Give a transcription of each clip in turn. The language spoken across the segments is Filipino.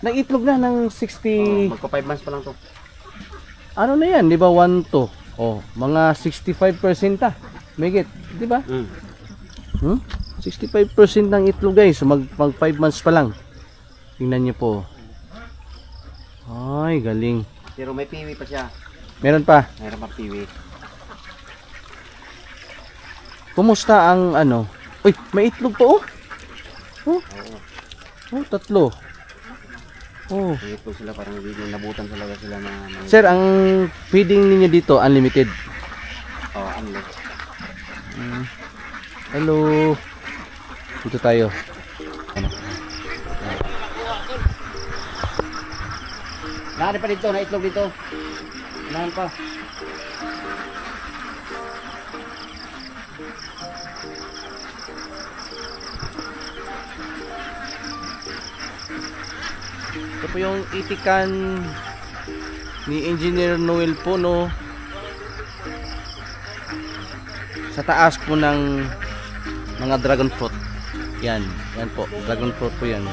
Nag-itlog na ng 60. Magpa 5 months pa lang to. Ano na yan, di ba? 1 to. Oh, mga 65% ah. Megit, di ba? 65% ng itlog guys. Mag 5 months pa lang. Tingnan niyo po. Ay, galing. Pero may piwi pa siya. Meron pa. Meron pa piwi. Kumusta ang ano? Uy, may itlog pa oh. Oh, oh tatlo. Oh. Ito sila parang hindi nabutan talaga sila na. Sir, ang feeding ninyo dito unlimited. Oh, unlimited. Hello. Dito tayo. Nari pa dito, na itlog dito. Nahan pa. Ito po yung itikan ni Engineer Noel Puno sa taas po ng mga dragon fruit. Yan po, dragon fruit po yan.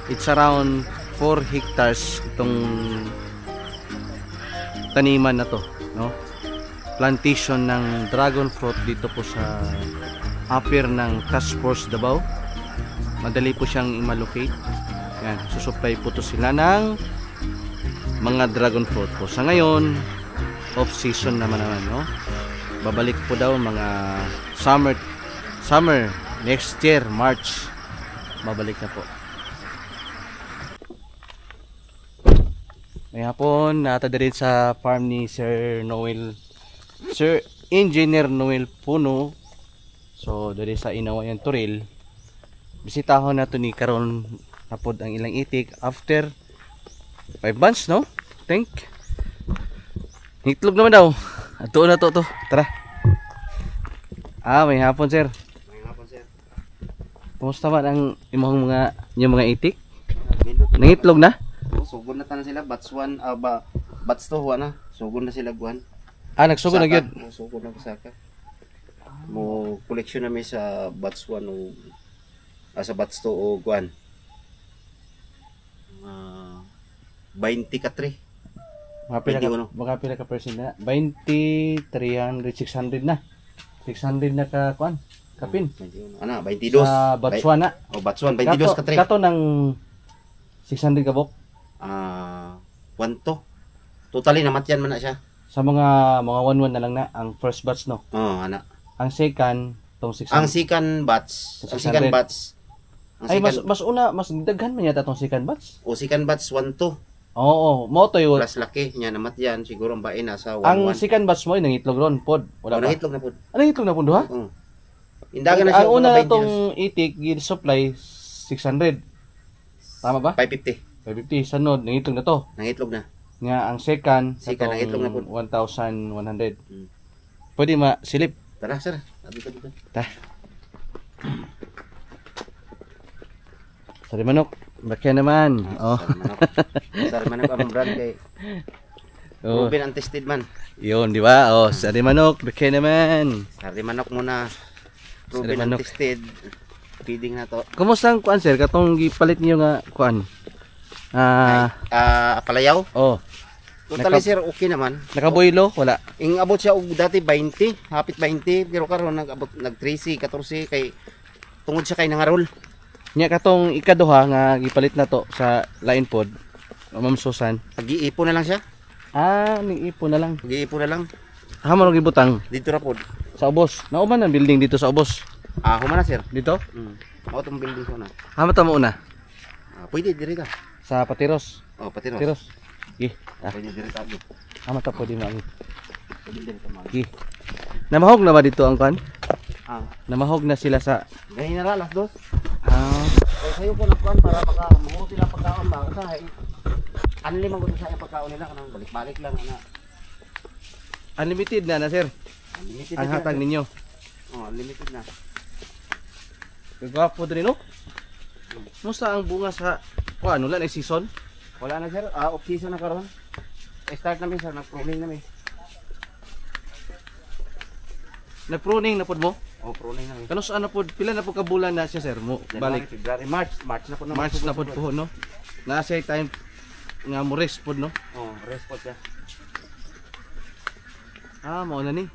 It's around 4 hectares itong taniman na to, no? Plantation ng dragon fruit dito po sa upper ng Task Force Davao. Madali po siyang i-allocate. Yan, susupply po to sila ng mga dragon fruit po. Sa ngayon, off season naman, no? Babalik po daw mga summer next year, March. Babalik na po. May hapon, natadarin sa farm ni Sir Engineer Noel Puno. So, dari sa Inawayan Turil. Bisitahon na to ni karon napod ang ilang itik after 5 months, no? Think. Itlog naman daw. Ato na to. Tara. May hapon, sir. May hapon, sir. Kumusta man ang imong mga itik? Nangitlog na? Sugod na tanan sila, batch 1, batch 2 na. Sugod na sila guan. Nagsugod na gyud. Sugod na saka. Mo collection na mi sa batch 1 o sa batch 2 o guan. 20 ka 3. Mga pila ka percent na? 20, 300, 600 na. 600 na ka kuan. Kapin. 22. Sa batch 1 na. O batch 1, 22 ka 3. Kato ng 600 ka bok. 1 to. Totally namatyan man na siya. Sa mga 1-1 na lang na ang first batch, no? Oo, ana. Ang second tong 600. Ang second batch. Mas daghan man yata tong second batch. O second batch 1 to. Oo, mo to yun. Plus laki niya namatyan siguro ang bain nasa 1-1. Ang second batch mo ay nangitlog ron pod. Wala ba? Nangitlog na pod. Nangitlog na pod ha? Oo. Indagan na siya. Ang una na tong itik gid supply 600. Tama ba? 550. 550 sanod nangitlog na to. Nangitlog na. Nga ang second nangitlog na pod. 1,100. Pwede masilip. Tara sir. Dito. Ta. Sorry manok. Bakya naman. Sari manok ang brand kay proven and tested man. Yun, di ba? Sari manok. Bakya naman. Sari manok muna. Proven and tested. Feeding na to. Kumusta ang kuan sir? Katong gipalit niyo nga kuan? Palayaw? Oh. Totally sir, okay naman. Nakaboylo? Wala. Abot siya og dati 20, hapit 20, pero karon nag 13, 14 kay tungod siya kay nangarol. Nya katong ikaduha nga gipalit na to sa lain pod. Ma'am Susan. Pag-iipon na lang siya. Nag-iipon na lang. Pag-iipon na lang. Hamo nang gibutang dito ra pod. Sa ubos. Nauman ang building dito sa ubos. Humana sir. Dito? Mao tong building ko na. Hamo ta mo una. Pwede diri ta. Sa Patiros. Patiros. Patiros. Pwede diri ta. Hamo ta pwede mo. Pwede diri ta. Namahog na ba dito ang kan? Namahog na sila sa gahin na alas 2. Sayo ko na kuan para makamuro sila pagkaon ba kasi anli man gud sa pagkaon nila kanang balik-balik lang ana. Unlimited na sir. Unlimited ang hatag ninyo. Unlimited na. Gwapo din no? Musta ang bunga sa kuan wala na season? Wala na sir, off season na karon. Start namin sir, nag-pruning namin. Nag-pruning na pod mo? Oh, pruning na. Kanos ano po, pila na po kabulan na siya sir mo balik. February, March na po na. March na po po no. Nasa time nga mo rest po no. Oh, rest po siya. Ah, mao na ni.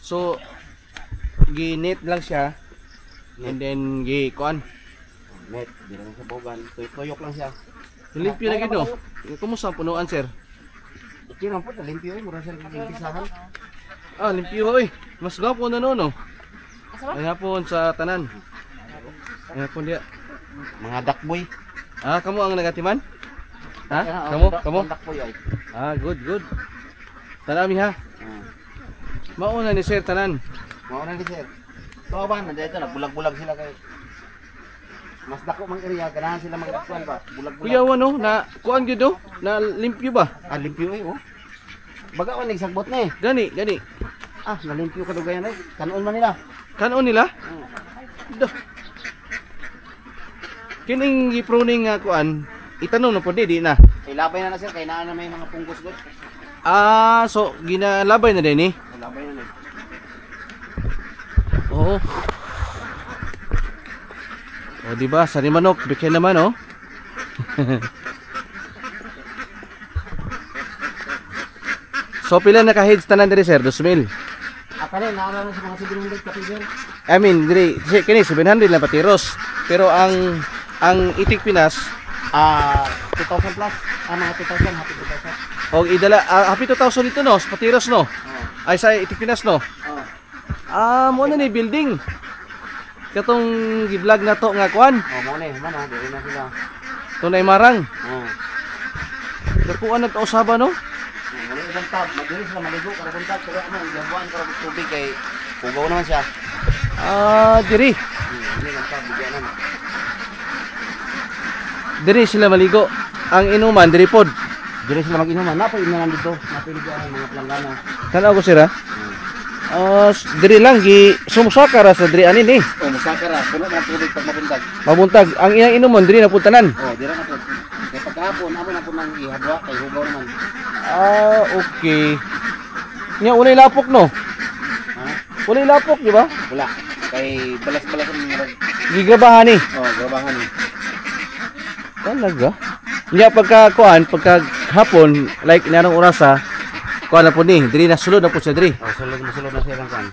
So ginit lang siya and then kuan. Net, di lang sa bogan. Tuyok lang siya. Limpyo na gid no. Kumusta ang punuan sir? Kira po ta limpyo mura siya gimpisahan. Ah, limpyo oy. Mas gwapo na no. Ay hapon sa tanan. Ay hapon dia. Mga dakboy. Ah, kamu ang nagatiman? Ha? Kamo? Kamu? Dakboy ay. Ah, good, good. Tanami ha. Mauna ni sir tanan. Mauna ni sir. So ba na dito nagbulag-bulag sila kay mas dako mang area ganahan sila magkuan ba. Bulag-bulag. Kuya ano na kuan gyud do? Na limpyo ba? Ah, limpyo eh oh. Baga man nagsagbot ni. Gani, gani. Ah, nalimpyo ka dugayan ay. Kanon man nila. Kanon nila? Do. Kining gipruning nga kuan, itanong na po di na. Ilabay na sir kay naa na may mga punggos gud. Ah, so ginalabay na din eh. Ilabay na. Oo. O di ba, sari manok, bigyan naman oh. So pila na ka-heads tanan diri sir, 2,000. Akala naa na sa mga 700 ka sir. I mean, diri kini 700 lang patiros. Pero ang Itik Pinas 2,000 plus. Mga 2,000, happy 2,000. og idala happy 2,000 dito no, patiros no. Ay sa Itik Pinas no. Mo na ni building. Katong gi-vlog na to nga kuan. Mo na, man diri na sila. Tunay marang. Oh. Kuan nagkausaba no. Wala ibang tab, madiri sila maligo kada buntak pero yabuan kada tubig kay pugaw naman siya. Diri. Hindi lang tab bigyan naman. Diri sila maligo. Ang inuman diri pod. Diri sila mag-inuman, napay inuman dito, napay ng mga planggana. Tanaw ko sira. Diri lang gi sumusakara sa diri anin eh. Oh, musakara, puno na tubig pag mabuntag. Mabuntag. Ang iyang inuman diri na puntanan. Oh, dira na po. Kay pagkahapon, amo na po nang ihadwa kay hugaw naman. Okay. Nya unay lapok no. Ha? Unay lapok, di ba? Wala. Kay balas-balas ang mga Gigabahan ni. oh, gabahan ni. Talaga? Nya pagka hapon, like narong orasa, kuan na po ni, diri na sulod na po siya diri. Oh, sulod na siya lang kan.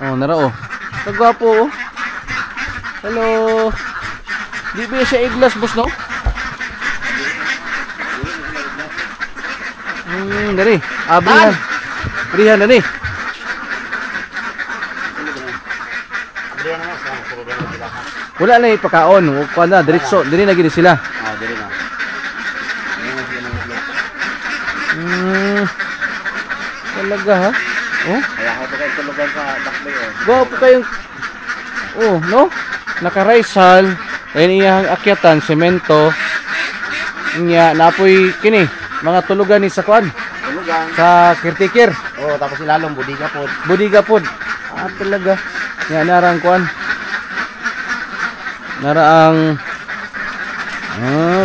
Oh, nara oh. Kagwapo oh. Hello. Di ba siya iglas boss no? Dari. Abrihan. Abrihan na ni. Diri na sa sulod na sila. Wala na ipakaon. Kuan na diretso, diri na gid sila. Ah, diri na. Talaga ha? Oh? Kaya ako kayo tulugan sa dakbay oh. Gwapo kayong no? Naka-raisal, ayun iyang akyatan, semento. Nya napoy kini, mga tulugan ni sa kuan, Tulugan. sa caretaker. Oh, tapos ilalong budiga pod. Budiga pod. Talaga. Nya narang kuan. Naraang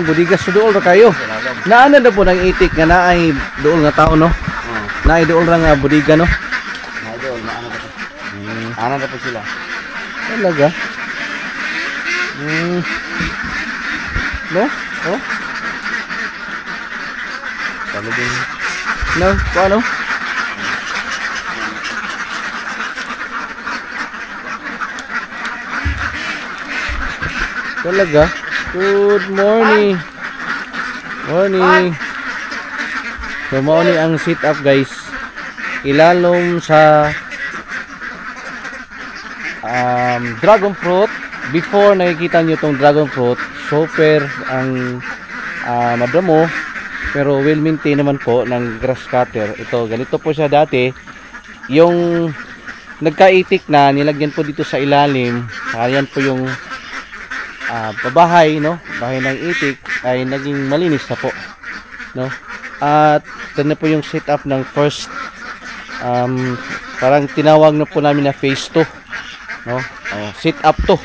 budiga sa dool ra kayo. Ilalong. Naana na po ng itik nga naay dool nga tao no. Oh. Naay dool ra nga budiga no. Idol, maano ba 'to? Ano na po sila? Talaga. No? Oh? Talagang No? Paano? Talaga? Good morning. Morning. So, morning ang sit up guys. Ilalom sa dragon fruit. Before nakikita nyo tong dragon fruit, super ang madamo, pero well maintain naman po ng grass cutter. Ito, ganito po siya dati. Yung nagkaitik na, nilagyan po dito sa ilalim. Ayan po yung pabahay, no? Bahay ng itik ay naging malinis na po, no? At ito na po yung setup ng first parang tinawag na po namin na phase 2, no? Sit up to.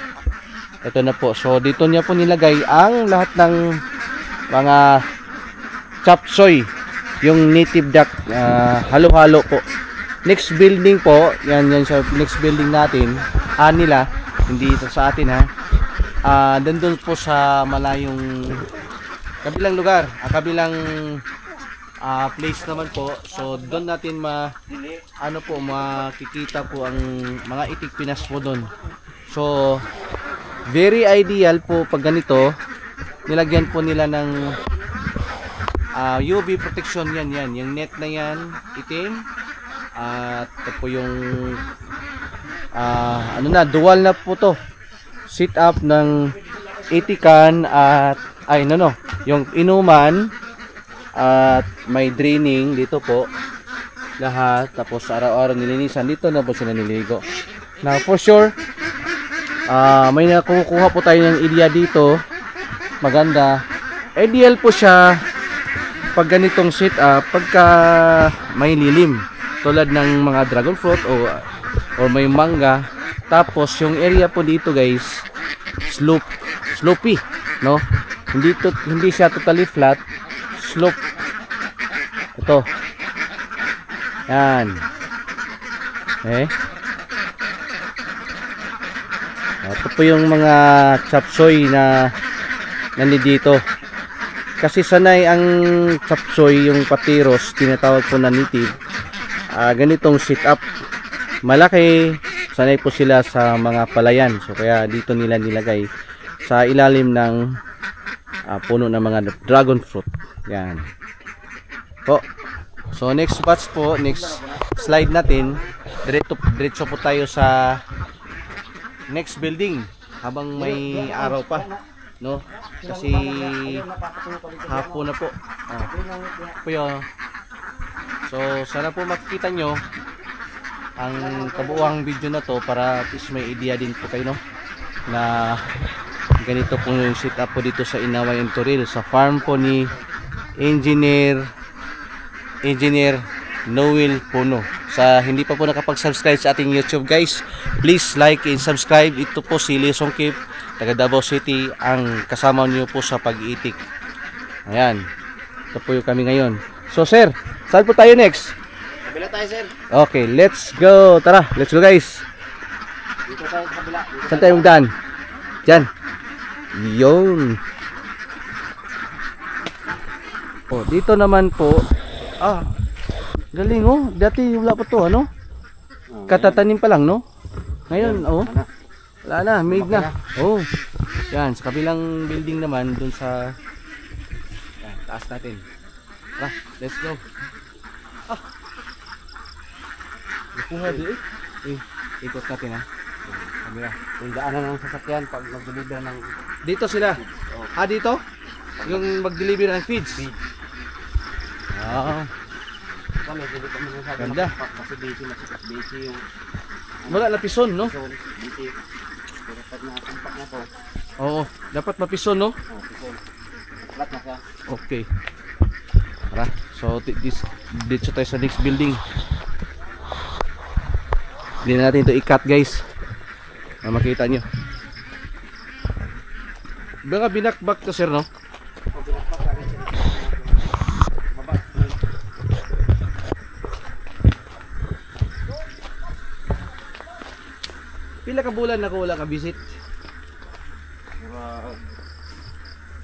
Ito na po. So dito niya po nilagay ang lahat ng mga chop suey, yung native duck, halo-halo po. next building po, yan sa next building natin, nila, hindi ito sa atin ha. Doon po sa malayong kabilang lugar, kabilang place naman po. So doon natin makikita po ang mga itik Pinas po doon. So very ideal po pag ganito, nilagyan po nila ng UV protection yan, yung net na yan, itim. At ito po yung dual na po to. Sit up ng itikan at yung inuman at may draining dito po lahat. Tapos araw-araw nilinisan dito na po sila niligo. Now for sure may nakukuha po tayo ng area dito. Maganda. Ideal po siya pag ganitong sit up pagka may lilim tulad ng mga dragon fruit o may mangga. Tapos yung area po dito guys, slopey, no? Hindi siya totally flat, slope. Ito. Yan. Ito po yung mga chapsoy na nandito. Kasi sanay ang chapsoy, yung patiros, tinatawag po na native. Ganitong sit up. Malaki, sanay po sila sa mga palayan. So kaya dito nila nilagay sa ilalim ng puno ng mga dragon fruit. Yan. Po. So next batch po, next slide natin, diretso po tayo sa next building habang may araw pa, no? Kasi hapon na po. So sana po makikita nyo ang kabuuang video na to para at least may idea din po kayo, no? Na ganito po yung sit up po dito sa Inaway and Toril sa farm po ni Engineer Noel Puno. Sa hindi pa po nakapag-subscribe sa ating YouTube guys, please like and subscribe. Ito po si Leo Songkip, taga Davao City, ang kasama niyo po sa pag-iitik. Ayan, ito po yung kami ngayon. So sir, saan po tayo next? Kabila tayo sir. Okay, let's go. Tara, let's go guys. Dito tayo sa kabila. Saan tayo magdaan? Diyan. Yun. Dito naman po. Galing oh. Dati wala pa to, ano? Katatanim pa lang, no? Ngayon, wala na, made na. Yan, sa kabilang building naman, dun sa taas natin. Tara, let's go. Nakuha di ikot natin ha. Kamera. Yung daanan ng sasakyan pag mag-deliver ng... Dito sila. Dito? Yung mag-deliver ng feeds. Kami, hindi kami nasabi. Ganda. Kasi busy yung... Wala lapison, no? Busy. Pero pag nakampak na to... Oo, dapat mapison, no? Pison. Flat na siya. Okay. Tara, so dito tayo sa next building. Hindi na natin ito i-cut guys. Makita nyo. Baka binakbak to sir, no? Pila ka bulan na ko wala ka visit?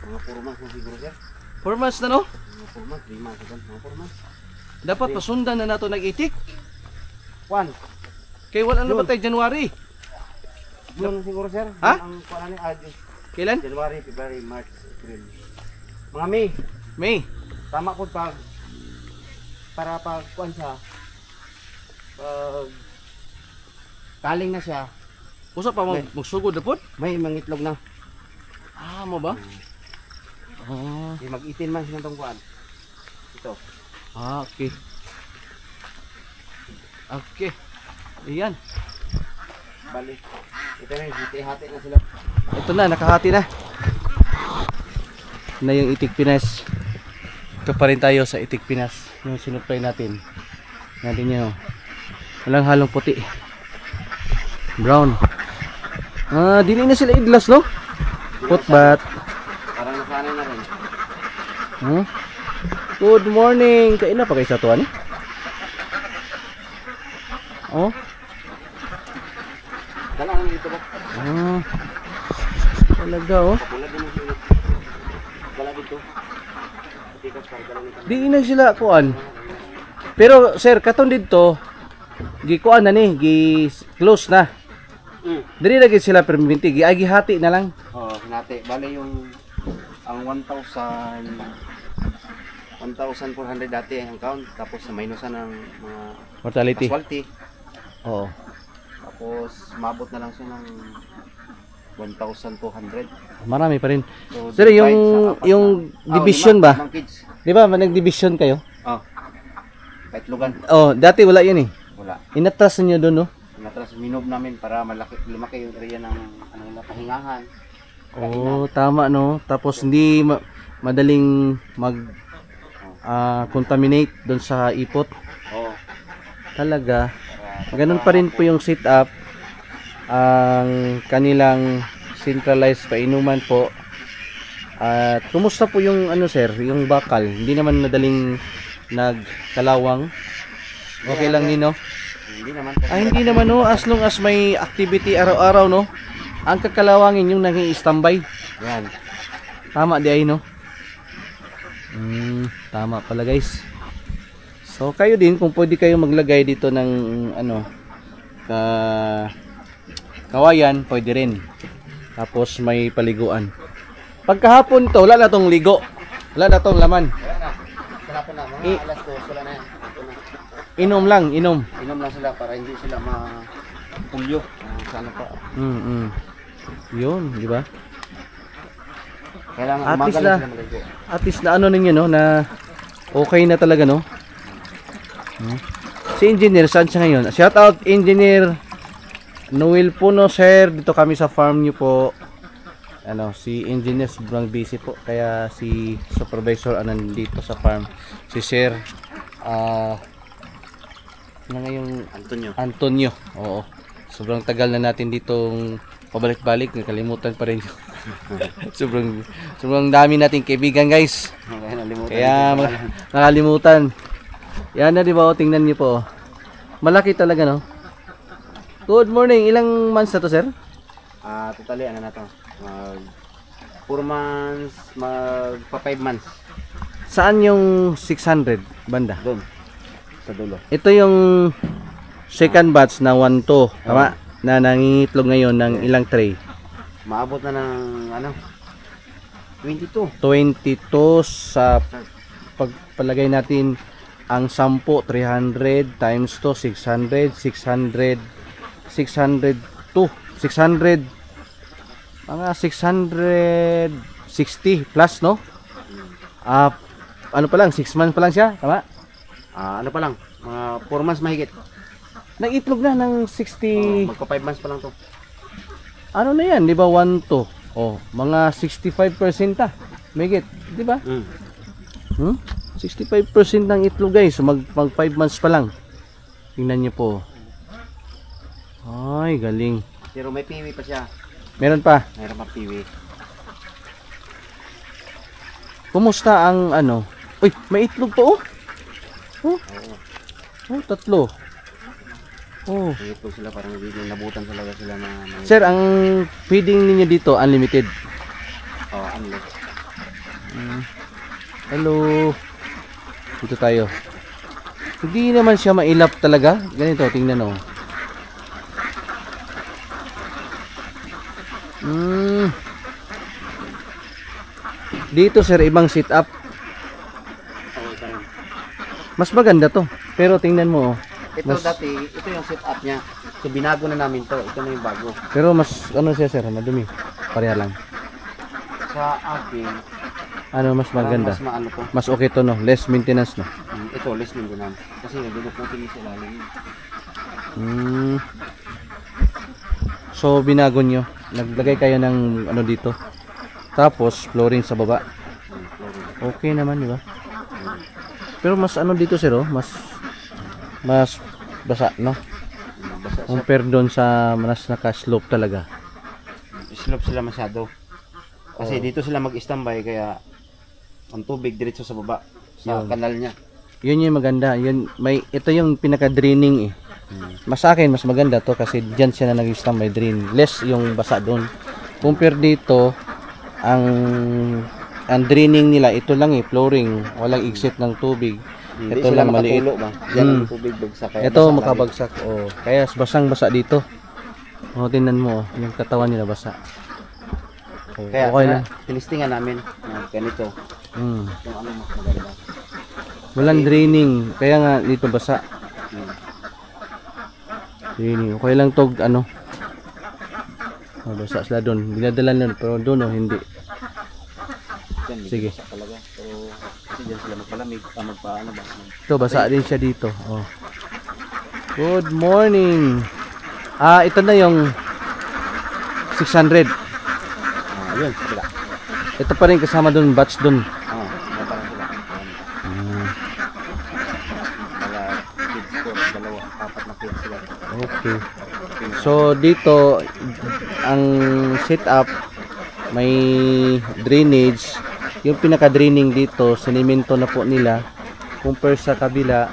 Mga 4 months na siguro sir. 4 months na, no? Mga 4 months, 3 months, mga 4 months. Dapat pasundan na nato nag-itik. Juan. Kay wala na ba tayo January? Yun siguro sir. Ha? Ang kuan ni Kailan? January, February, March, April. Mga May. May. Tama po para pag kuan siya. Pag kaling na siya, Usa pa magsugod na po? may mangitlog na. Mo ba? Di mag-itin man siya ng kuan. Ito. Okay. Okay. Ayan. Balik. Ito na, hati na sila. Ito na, nakahati na. Na yung itik Pinas. Ito pa rin tayo sa itik Pinas. Yung sinupply natin. Natin nyo. Walang halong puti. Brown. Dili na sila idlas, no? Putbat. Parang nasanay na rin. Good morning. Kain na pa kayo sa tuwan? Oh. Dala ang ito ba? Ah. Talaga oh. Kapula din ang sulit. Dala dito. Tikas para dala nito. Di na sila kuan. Pero sir, katon dito gi kuan na ni, gi close na. Diri lagi sila perminti, gi agi hati na lang. Oh, hinati. Bale yung ang 1,400 dati ang count, tapos na minusan ng mga Mortality. casualty. Oo. Tapos mabot na lang siya ng 1,200. Marami pa rin. So, Sir, divide yung sa apat yung na- division lima, ba? limang kids. Di ba, nag-division kayo? Oh. Kahit lugan. Oh, dati wala yun eh. Wala. Inatras niyo doon, no? Natras minob namin para lumaki yung area ng ano nila pahingahan. Oh, tama no. Tapos hindi madaling contaminate doon sa ipot. Oo. Talaga. Ganun pa rin po yung setup. Ang kanilang centralized painuman po. At kumusta po yung ano sir, yung bakal? Hindi naman madaling nagkalawang. Okay lang nino? Hindi naman. Hindi naman no, as long as may activity araw-araw no. Ang kakalawangin yung naging standby. Yan. Tama di ay no. Tama pala guys. So kayo din kung pwede kayo maglagay dito ng ano kawayan, pwede rin. Tapos may paliguan. Pagkahapon to, wala na tong ligo. Wala na tong laman. Wala na. Sarap na. Mga alas 2 wala na yan. Ito na. Inom lang, inom. Inom lang sila para hindi sila ma-pulyo. Sana pa. Yun, di ba? Kailangan At umaga least lang na- sila maligo. At least na ano ninyo no, na okay na talaga no. Si engineer, saan siya ngayon? Shout out engineer Noel Puno sir, dito kami sa farm nyo po. Ano, si engineer sobrang busy po, kaya si supervisor nandito sa farm. Si sir na ngayong Antonio. Oo. Sobrang tagal na natin ditong pabalik-balik, nakalimutan pa rin. sobrang dami nating kaibigan guys. Kaya nakalimutan. Yan na, di ba? Tingnan niyo po. Malaki talaga no. Good morning. Ilang months na to, sir? Totally ano na to. 4 months, magpa 5 months. Saan yung 600 banda? Doon. Sa dulo. Ito yung second batch na 1-2. Tama? Na nangingitlog ngayon ng ilang tray? Maabot na ng ano? 22. 22 sa pagpalagay natin ang 10, 300 times to 600, 600, 600 to 600, mga 660 plus no? Ano pa lang, 6 months pa lang siya, tama? Ano pa lang, mga 4 months mahigit. Nag-itlog na ng 60, magpa 5 months pa lang to. ano na yan, di ba 1 to? Oh, mga 65% ah, mahigit, di ba? 65% ng itlog guys, mag 5 months pa lang. Tingnan niyo po. Ay, galing. Pero may piwi pa siya. Meron pa. Mayroon pa piwi. Kumusta ang ano? Uy, may itlog pa oh. Oh, tatlo. Oh. Ito sila parang hindi nabutan talaga sila na Sir, ang feeding ninyo dito unlimited. unless. Hello. Dito tayo. Hindi naman siya mailap talaga. Ganito, tingnan oh. Dito sir, ibang setup. Mas maganda to. Pero tingnan mo oh. Ito dati, ito yung setup niya. So binago na namin to. Ito na yung bago. Pero mas ano siya sir, madumi. Pareha lang. Sa akin, Ano mas maganda? mas maano to. Mas okay to no, less maintenance no. Ito, less maintenance. Kasi nadudukutin niya sila lang. So binago nyo, naglagay kayo ng ano dito. Tapos flooring sa baba. Okay naman, di ba? Pero mas ano dito sir, oh, mas basa, no? Basta Compare doon sa mas naka-slope talaga. slope sila masyado. Kasi dito sila mag-standby kaya ang tubig diretso sa baba sa Yun. kanal niya. Yun yung maganda. Yun, ito yung pinaka-draining eh. Mas sa akin, mas maganda to kasi dyan siya na nag-stand by drain. Less yung basa doon. Compare dito, ang draining nila, ito lang flooring. Walang exit ng tubig. Hindi Ito sila lang maliit. makapulo ba? Yan ang tubig bagsak. Kaya Ito basa lagi. makabagsak. Oh, kaya basang-basa dito. Oh, tingnan mo, yung katawan nila basa. Okay, Kaya okay lang. tinistingan namin na ganito. Mm. Yung ano mas maganda. Walang draining, kaya nga dito basa. Hmm. Draining. Okay lang tog ano. Oh, basa sila doon. Dinadala na pero doon oh, hindi. Yan, Sige. bagsak talaga. Pero kasi dyan sila magpalamig. Magpaano ba? Ito basa din siya dito. Oh. Good morning. Ito na yung 600. Yun, sila. Ito pa rin kasama doon, batch doon. May parang sila. Mga kids ko, 2, 4 na kids sila. Okay. So dito ang setup may drainage. Yung pinaka-draining dito, sinimento na po nila. Compare sa kabila,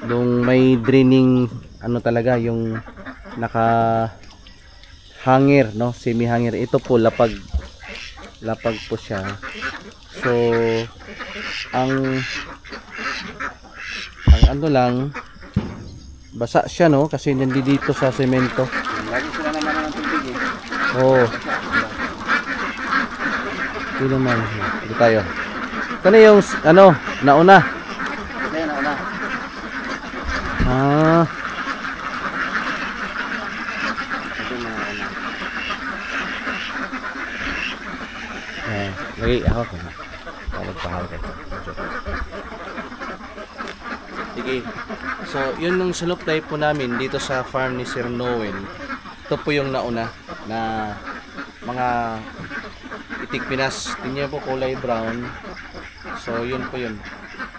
dong may draining ano talaga yung naka hanger, no, semi hanger. Ito po lapag po siya. So ang ano lang, basa siya, no, kasi nandito sa semento. Lagi sila naman ng tubig eh. Oh. Ito naman. Ito tayo. Ito na yung ano, nauna. Ito yun, nauna. Ito yung nauna. Lagi ako ko. Magpahal ko. Sige. So, yun yung supply po namin dito sa farm ni Sir Noel. Ito po yung nauna na mga itik Pinas. Tingnan po kulay brown. So, yun po yun.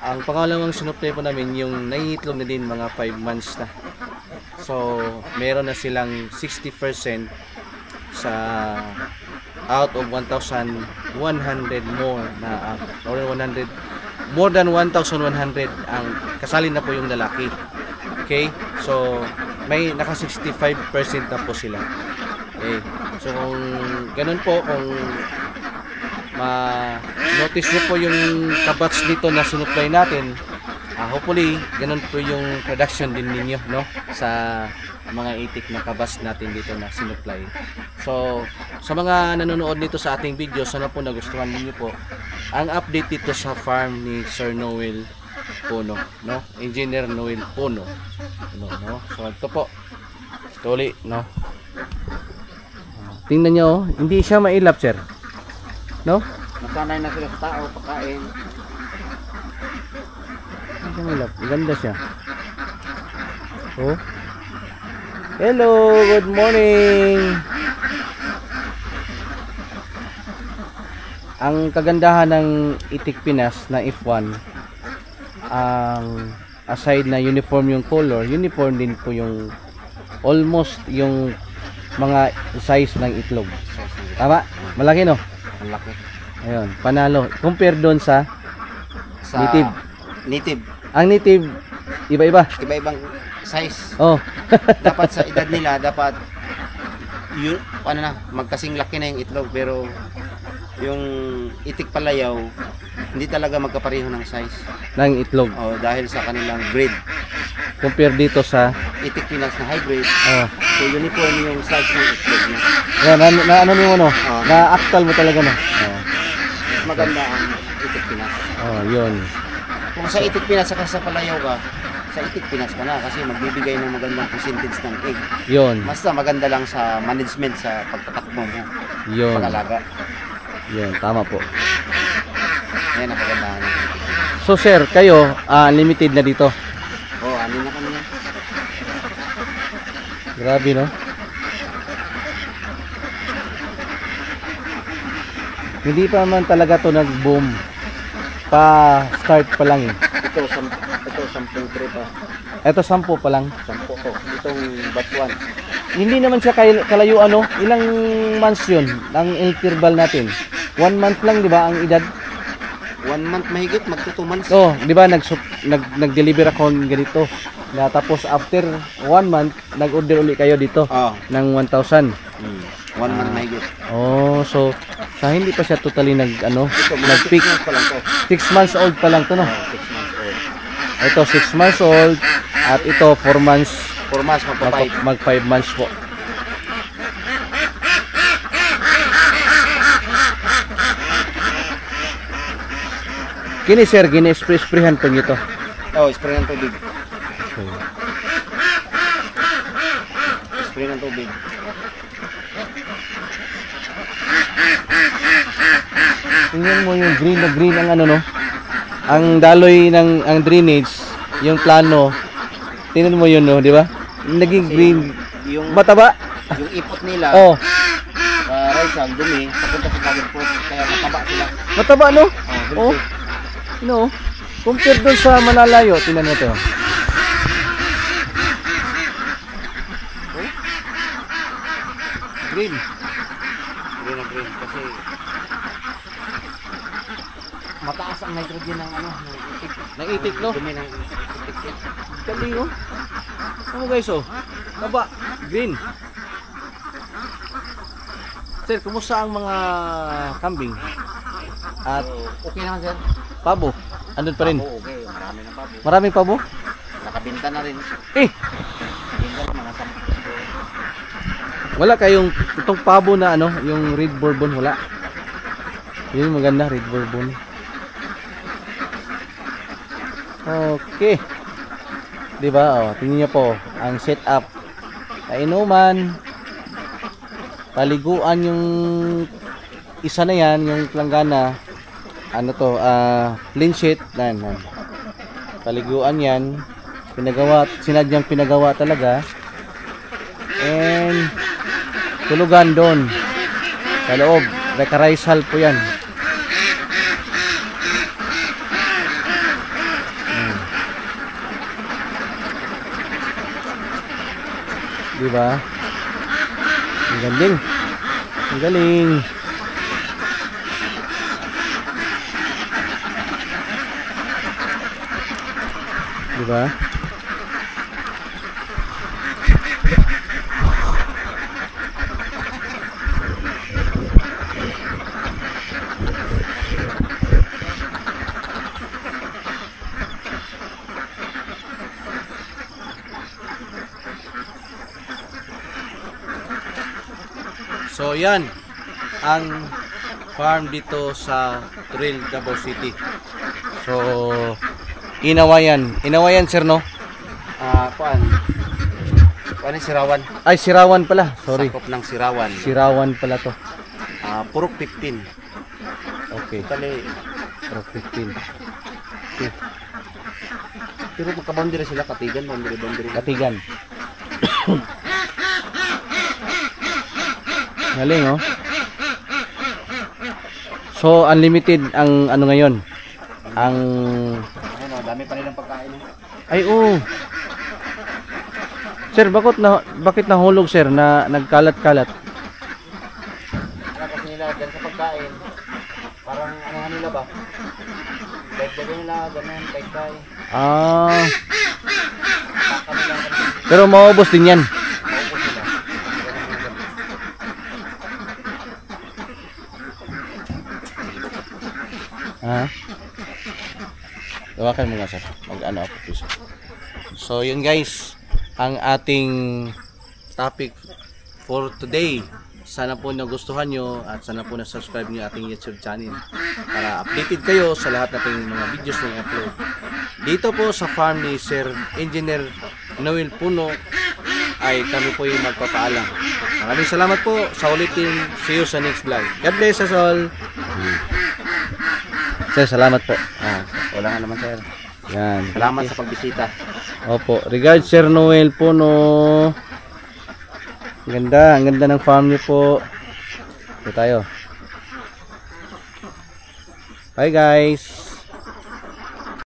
Ang pangalawang supply po namin yung nangingitlog na din mga 5 months na. So, meron na silang 60% sa out of 1,100 more na more than 1,100 ang kasali na po yung lalaki. Okay? So, may naka 65% na po sila. Okay. So, kung ganun po, kung ma-notice nyo po yung kabats dito na sinupply natin, hopefully, ganun po yung production din ninyo, no? Sa mga itik na kabas natin dito na sinupply. So, sa mga nanonood nito sa ating video, sana po nagustuhan niyo po ang update dito sa farm ni Sir Noel Puno, no? Engineer Noel Puno. No? So, ito po. Tuli, no? Tingnan nyo, hindi siya mailap, sir. No? Nasanay na sila sa tao, pagkain. Hindi siya mailap. Ganda siya. Oh. Hello, good morning. Ang kagandahan ng Itik Pinas na F1, ang aside na uniform yung color, uniform din po yung almost yung mga size ng itlog. Tama? Malaki, no? Ang laki. Ayun, panalo. Compare doon sa native. Native. Ang native, iba-iba. Iba-ibang size. Oh. Dapat sa edad nila, dapat yun, ano na, magkasing laki na yung itlog, pero yung itik palayaw, hindi talaga magkapareho ng size. Ng itlog. Oh, dahil sa kanilang breed. Compare dito sa Itik Pinas na hybrid, oh. so uniform yung size ng itlog niya. Yan, na ano mo no? Na actual mo talaga no. Oh. Mas maganda ang Itik Pinas. Oh, yun. Kung sa Itik Pinas saka sa palayaw ka, sa Itik Pinas ka na kasi magbibigay ng magandang percentage ng egg. Yun. Basta maganda lang sa management sa pagtatakbo mo, Yun. pag-alaga. Yun, tama po. Yan ang kagandahan. So sir, kayo unlimited na dito. Oh, ano na kami yan? Grabe no. Hindi pa man talaga to nag-boom. Pa start pa lang eh. Ito 10 tray pa. Ito 10 pa lang. 10 to. Itong batch 1. Hindi naman siya kalayo ano. Ilang months yun ang interval natin? 1 month lang di ba ang edad? 1 month mahigit, magto 2 months. Oh, di ba nag-deliver ako ng ganito. Na tapos after 1 month, nag-order uli kayo dito Oh. ng 1,000. 1 month mahigit. Oh, so sa hindi pa siya totally Ito, mga nag-peak. 6 months pa lang to. 6 months old pa lang to, no? 6 months old. Ito 6 months old at ito 4 months 4 months magpa-5. mag 5 months po. Kini sir, gini-spray-sprayhan po nito. Oh, spray ng tubig. Spray ng tubig. Tingnan mo yung green na green ang no? Ang daloy ng ang drainage, yung plano. Tingnan mo yun, no, di ba? Naging green. Yung Mataba. yung ipot nila, Oh, rice ang dumi, papunta sa dragon fruit, kaya mataba sila. mataba, no? Oh, Oh, no. Compare doon sa malalayo, tingnan mo to. Green. green na green kasi mataas ang nitrogen ng ng itik. Naitik, no? Dumi ng itik. Galing, oh. Ano guys, oh? Taba. Green. Sir, kumusta ang mga kambing? At Okay naman sir. pabo? Andun pa rin. Pabo, okay, marami ng pabo. Maraming pabo? Nakabinta na rin. Eh, Binta na mga 10. wala kayong itong pabo na yung red bourbon, wala. Yun yung maganda, red bourbon. Okay. 'Di ba? Oh, tingnan niyo po ang setup. Kainuman. Paliguan yung isa na 'yan, yung planggana. Ano to? Clean sheet. Nan. Paliguan 'yan. Sinadyang pinagawa talaga. And tulugan doon sa loob. Recreational po 'yan. Diba? Ang galing. Ang galing. Diba? So yan ang farm dito sa Trail Davao City. So Inawayan sir, no? Kuan Sirawan. Ay, Sirawan pala. Sorry. Sakop ng Sirawan. Sirawan pala to. Purok 15. Okay. Tali. Pro 15. Okay. Pero magka-boundary sila, Katigan, boundary. Katigan. Galing, oh. So unlimited ang ano ngayon. Ang Ano, dami pa nilang pagkain. ay oh. Sir, bakit nahulog sir na nagkalat-kalat? Ano kasi nila dyan sa pagkain, parang ano nila ba? Dagdagan nila, ganun, pagkain. Baka nila, Pero maubos din yan. maubos nila. Tawakan mo nga sir. Mag-ano ako please. So yun guys, ang ating topic for today. Sana po nagustuhan nyo at sana po na-subscribe nyo ating YouTube channel para updated kayo sa lahat nating mga videos na i-upload. Dito po sa farm ni Sir Engineer Noel Puno ay kami po yung magpapaalam. Maraming salamat po sa ulitin. See you sa next vlog. God bless us all. Sir, salamat po. Wala nga naman sir. Yan. Salamat sa pagbisita. Opo. Regards Sir Noel Puno. Ang ganda ng farm niyo po. Ito tayo. Bye guys.